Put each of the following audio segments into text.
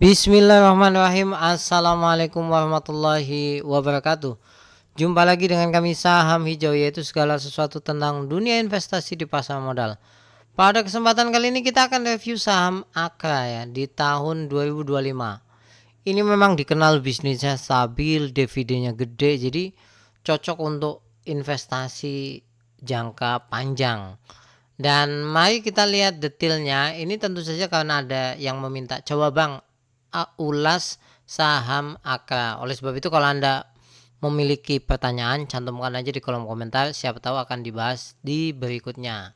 Bismillahirrahmanirrahim. Assalamualaikum warahmatullahi wabarakatuh. Jumpa lagi dengan kami Saham Hijau, yaitu segala sesuatu tentang dunia investasi di pasar modal. Pada kesempatan kali ini kita akan review saham Akra ya di tahun 2025. Ini memang dikenal bisnisnya stabil, dividennya gede, jadi cocok untuk investasi jangka panjang. Dan mari kita lihat detailnya. Ini tentu saja karena ada yang meminta, coba bang ulas saham Akra. Oleh sebab itu kalau Anda memiliki pertanyaan, cantumkan aja di kolom komentar, siapa tahu akan dibahas di berikutnya.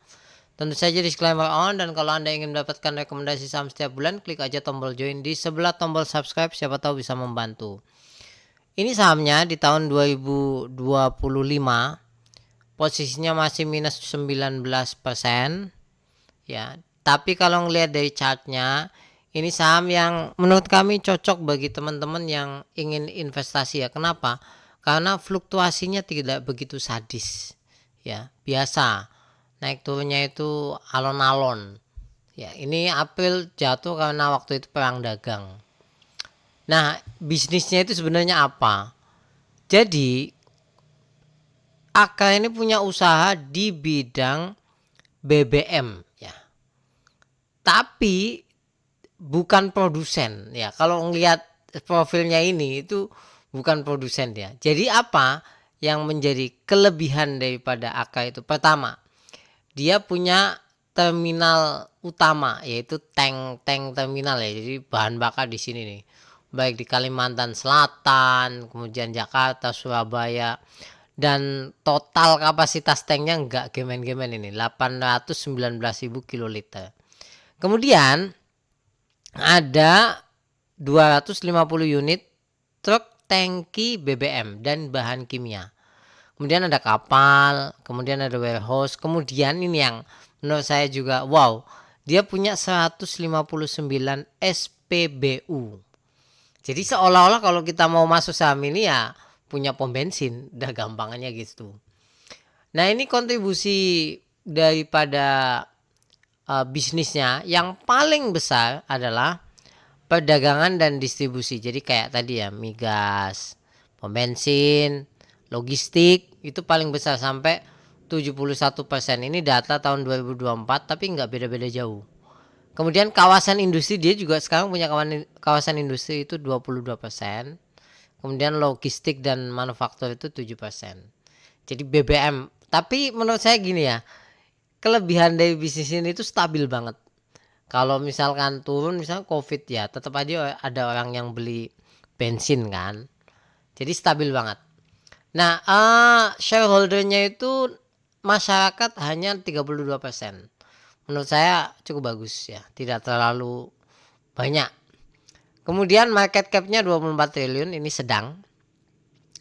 Tentu saja disclaimer on, dan kalau Anda ingin mendapatkan rekomendasi saham setiap bulan, klik aja tombol join di sebelah tombol subscribe, siapa tahu bisa membantu. Ini sahamnya di tahun 2025 posisinya masih minus 19% ya. Tapi kalau ngelihat dari chartnya, ini saham yang menurut kami cocok bagi teman-teman yang ingin investasi ya. Kenapa? Karena fluktuasinya tidak begitu sadis ya, biasa. Naik turunnya itu alon-alon. Ya, ini April jatuh karena waktu itu perang dagang. Nah, bisnisnya itu sebenarnya apa? Jadi, Aka ini punya usaha di bidang BBM ya. Tapi bukan produsen ya. Kalau ngelihat profilnya ini itu bukan produsen ya. Jadi apa yang menjadi kelebihan daripada Aka itu? Pertama, dia punya terminal utama, yaitu tank terminal ya. Jadi bahan bakar di sini nih. Baik di Kalimantan Selatan, kemudian Jakarta, Surabaya. Dan total kapasitas tanknya enggak gemen-gemen ini, 819.000 kiloliter. Kemudian ada 250 unit truk tangki BBM dan bahan kimia. Kemudian ada kapal, kemudian ada warehouse, kemudian ini yang menurut saya juga wow, dia punya 159 SPBU. Jadi seolah-olah kalau kita mau masuk saham ini ya punya pom bensin, udah gampangannya gitu. Nah, ini kontribusi daripada bisnisnya yang paling besar adalah perdagangan dan distribusi. Jadi kayak tadi ya, migas, pom bensin, logistik itu paling besar sampai 71%. Ini data tahun 2024 tapi nggak beda-beda jauh. Kemudian kawasan industri, dia juga sekarang punya kawasan industri itu 22%. Kemudian logistik dan manufaktur itu 7%. Jadi BBM. Tapi menurut saya gini ya, kelebihan dari bisnis ini itu stabil banget. Kalau misalkan turun, misalnya COVID ya, tetap aja ada orang yang beli bensin kan. Jadi stabil banget. Nah, shareholdernya itu masyarakat hanya 32%. Menurut saya cukup bagus ya, tidak terlalu banyak. Kemudian market cap-nya 24 triliun, ini sedang.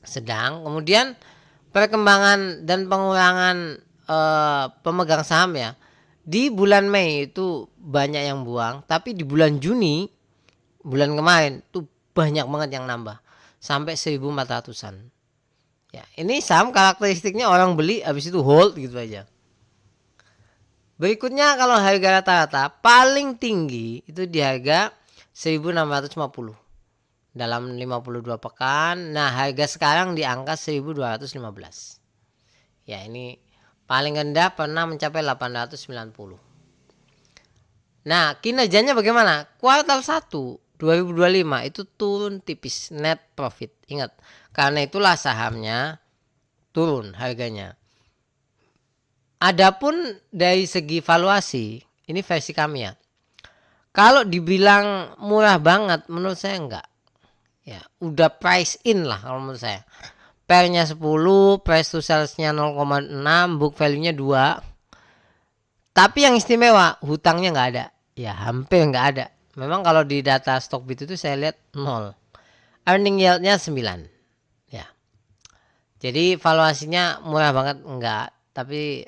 Kemudian perkembangan dan pengurangan pemegang saham ya. Di bulan Mei itu banyak yang buang, tapi di bulan Juni, bulan kemarin tuh banyak banget yang nambah. Sampai 1.400-an. Ya, ini saham karakteristiknya orang beli habis itu hold gitu aja. Berikutnya kalau harga rata-rata paling tinggi itu di harga 1.650 dalam 52 pekan. Nah, harga sekarang di angka 1.215. Ya, ini paling rendah pernah mencapai 890. Nah, kinerjanya bagaimana? Kuartal 1 2025 itu turun tipis, net profit. Ingat, karena itulah sahamnya turun harganya. Adapun dari segi valuasi, ini versi kami ya. Kalau dibilang murah banget, menurut saya enggak. Ya, udah price in lah kalau menurut saya. PER-nya 10, price to sales-nya 0,6, book value-nya 2. Tapi yang istimewa, hutangnya enggak ada. Ya, hampir enggak ada. Memang kalau di data Stockbit itu saya lihat 0. Earning yield-nya 9. Ya. Jadi valuasinya murah banget enggak, tapi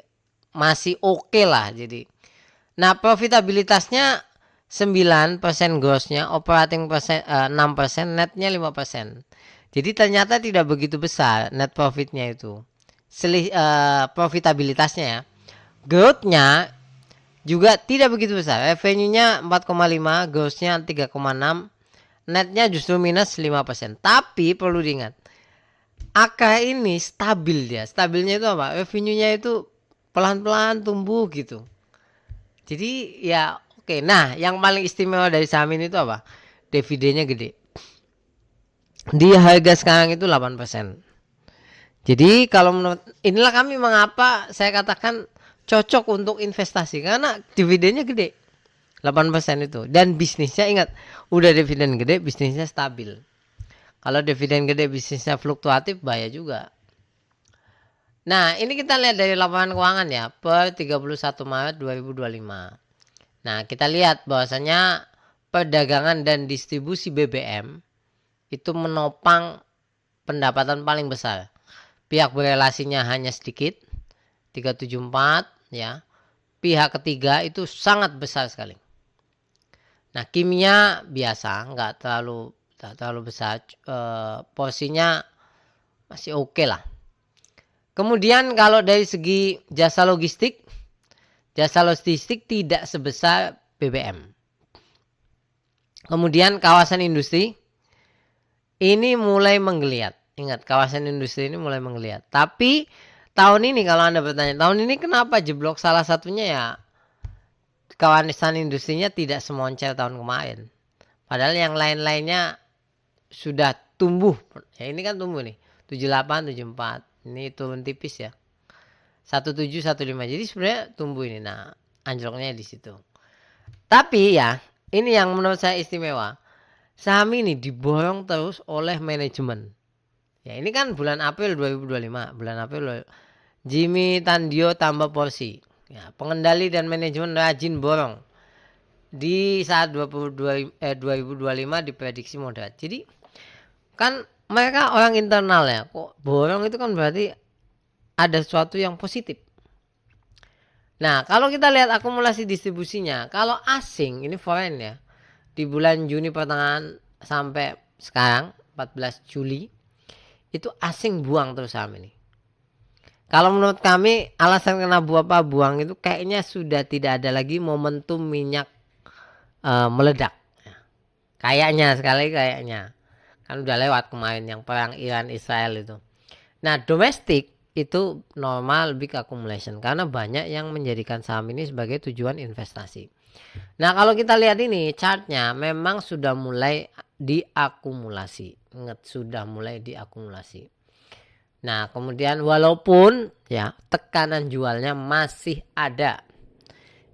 masih oke lah jadi. Nah, profitabilitasnya 9% grossnya, operating persen 6%, netnya 5%. Jadi ternyata tidak begitu besar net profitnya itu. Profitabilitasnya ya. Growth-nya juga tidak begitu besar. Revenue-nya 4,5, grossnya 3,6, netnya justru minus 5%. Tapi perlu diingat, AK ini stabil dia. Stabilnya itu apa? Revenue-nya itu pelan-pelan tumbuh gitu. Jadi ya oke. Nah, yang paling istimewa dari saham ini itu apa? Dividennya gede. Di harga sekarang itu 8%. Jadi kalau menurut inilah kami mengapa saya katakan cocok untuk investasi karena dividennya gede. 8% itu. Dan bisnisnya ingat, udah dividen gede, bisnisnya stabil. Kalau dividen gede, bisnisnya fluktuatif, bahaya juga. Nah, ini kita lihat dari laporan keuangan ya, per 31 Maret 2025. Nah, kita lihat bahwasanya perdagangan dan distribusi BBM itu menopang pendapatan paling besar. Pihak berelasinya hanya sedikit, 374 ya. Pihak ketiga itu sangat besar sekali. Nah, kimia biasa, nggak terlalu besar, porsinya masih oke lah. Kemudian kalau dari segi jasa logistik tidak sebesar BBM. Kemudian kawasan industri ini mulai menggeliat. Ingat, kawasan industri ini mulai menggeliat. Tapi tahun ini kalau Anda bertanya, tahun ini kenapa jeblok? Salah satunya ya kawasan industrinya tidak semoncer tahun kemarin. Padahal yang lain-lainnya sudah tumbuh. Ya ini kan tumbuh nih. 78, 74. Ini turun tipis ya. 17, 15. Jadi sebenarnya tumbuh ini. Nah, anjloknya di situ. Tapi ya, ini yang menurut saya istimewa. Saham ini diborong terus oleh manajemen. Ya, ini kan bulan April 2025. Bulan April Jimmy Tandio tambah porsi. Ya, pengendali dan manajemen rajin borong. Di saat 2025 diprediksi moderat. Jadi kan mereka orang internal ya. Kok borong itu kan berarti ada sesuatu yang positif. Nah, kalau kita lihat akumulasi distribusinya, kalau asing ini foreign ya. Di bulan Juni pertengahan sampai sekarang 14 Juli itu asing buang terus saham ini. Kalau menurut kami alasan kenapa buang itu kayaknya sudah tidak ada lagi momentum minyak meledak. Kayaknya kan udah lewat kemarin yang perang Iran Israel itu. Nah, domestik itu normal big accumulation karena banyak yang menjadikan saham ini sebagai tujuan investasi. Nah, kalau kita lihat ini chartnya memang sudah mulai diakumulasi. Ingat, sudah mulai diakumulasi. Nah, kemudian walaupun ya tekanan jualnya masih ada.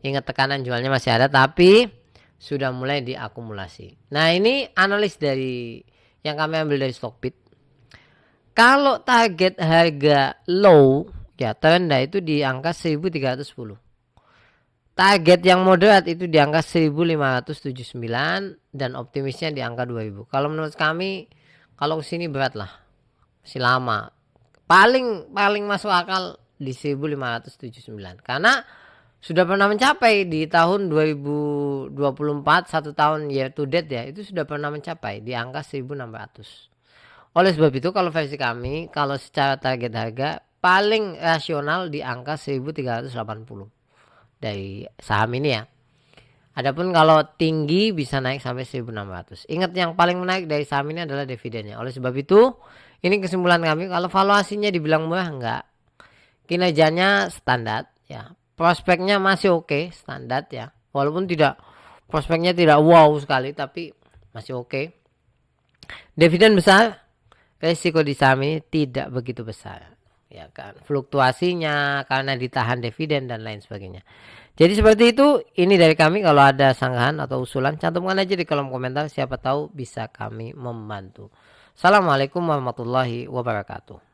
Ingat, tekanan jualnya masih ada tapi sudah mulai diakumulasi. Nah, ini analis dari yang kami ambil dari Stockbit. Kalau target harga low ya terendah itu di angka 1310. Target yang moderat itu di angka 1579 dan optimisnya di angka 2000. Kalau menurut kami kalau kesini berat lah. Masih lama. Paling masuk akal di 1579 karena sudah pernah mencapai di tahun 2024 1 tahun year to date ya, itu sudah pernah mencapai di angka 1600. Oleh sebab itu kalau versi kami, kalau secara target harga paling rasional di angka 1380 dari saham ini ya. Adapun kalau tinggi bisa naik sampai 1600. Ingat, yang paling menarik dari saham ini adalah dividennya. Oleh sebab itu ini kesimpulan kami, kalau valuasinya dibilang murah enggak. Kinerjanya standar ya. Prospeknya masih oke, standar ya. Walaupun prospeknya tidak wow sekali tapi masih oke. Dividen besar, resiko di saham ini tidak begitu besar. Ya kan, fluktuasinya karena ditahan dividen dan lain sebagainya. Jadi seperti itu, ini dari kami. Kalau ada sanggahan atau usulan cantumkan aja di kolom komentar, siapa tahu bisa kami membantu. Assalamualaikum warahmatullahi wabarakatuh.